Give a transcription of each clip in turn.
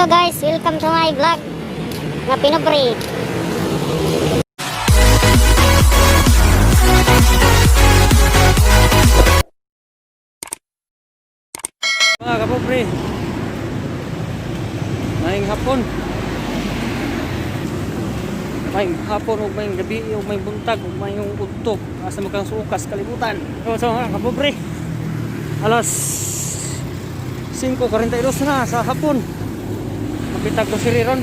Hello guys, welcome to my vlog nga Pinobre. Mga kapobre, maayong hapon o maayong gabi o maayong buntag o maayong udto asa magkang sukas kalibutan. So mga kapobre, alas 5:42 na sa hapon. Mapitag ko si Riron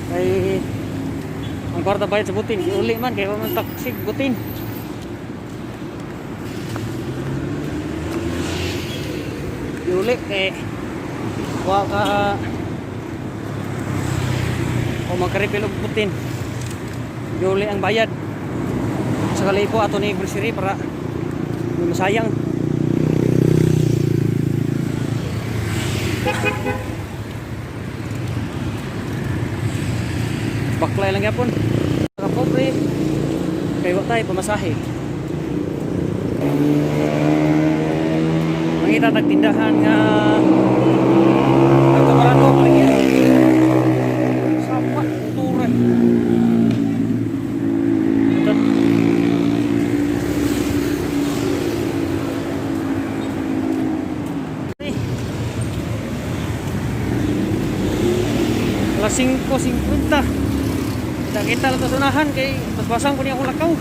kay ang kwarta bayad sa butin iuli man kaya man taksig butin. Iuli kay wa ka o magkaripil og butin iuli ang bayad sa kalipo ato ni grocery para hindi masayang. Baklay lang yapon mga pobre kay wa tayo pamasahe. Mangita tagtindahan nga nagkabarato sapa turan alas 5:50 kita lang tasunahan kay basbasang ko niya akong lakaw.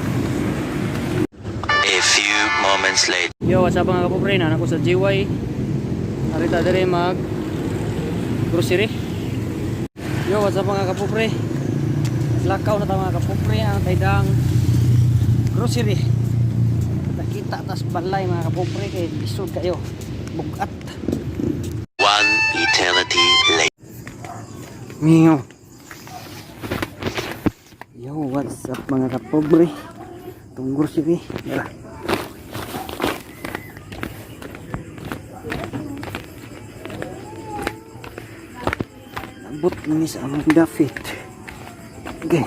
A few moments later. Yo, what's up mga kapobre? Anak ko sa GY. Arita dere mag grocery. Yo, what's up mga kapobre? Lakaw na ta mga kapobre ang taydang grocery. Nakita tas balay mga kapobre kay isod kayo. Bugat. One eternity later. Mingo. Yo, what's up mga kapobre? Itong grocery. Yala. Abot namin sa among dafit. Okay.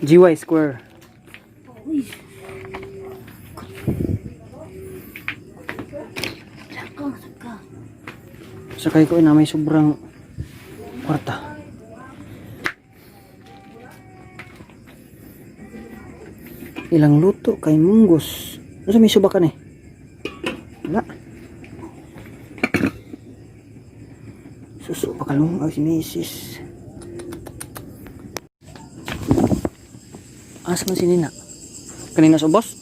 GY Square. Sakay ko na may sobrang kwarta. Ilang luto kay munggos. Ano sa may subakan eh? Wala. Suso pa kalong si Mrs. Asa man si Nina? Kanina sa boss?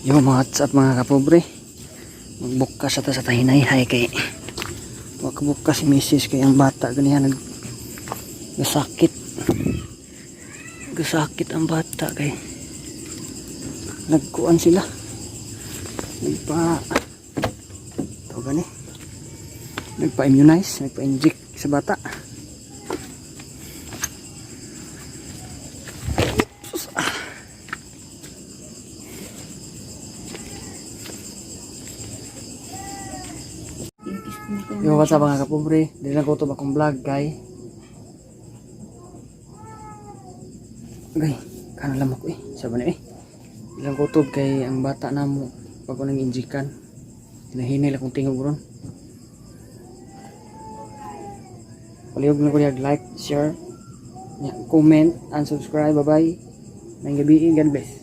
Yo, what's up mga kapobre? Magbukas ata sa tahinay-hay kay wakabukas si Mrs. kay ang bata ganihan gasakit ang bata kay nagkuan sila nagpa-immunize, nagpa-inject sa bata. Yo, what's up mga kapobre? Dili na ko ito bakong vlog kay kanan lamok sabi na ilang kutob kay ang bata na mo pag ko nang injikan hinahinay lang kong tingog ron. Palihog na ko like, share, comment, and subscribe. Bye bye. May gabi, God bless.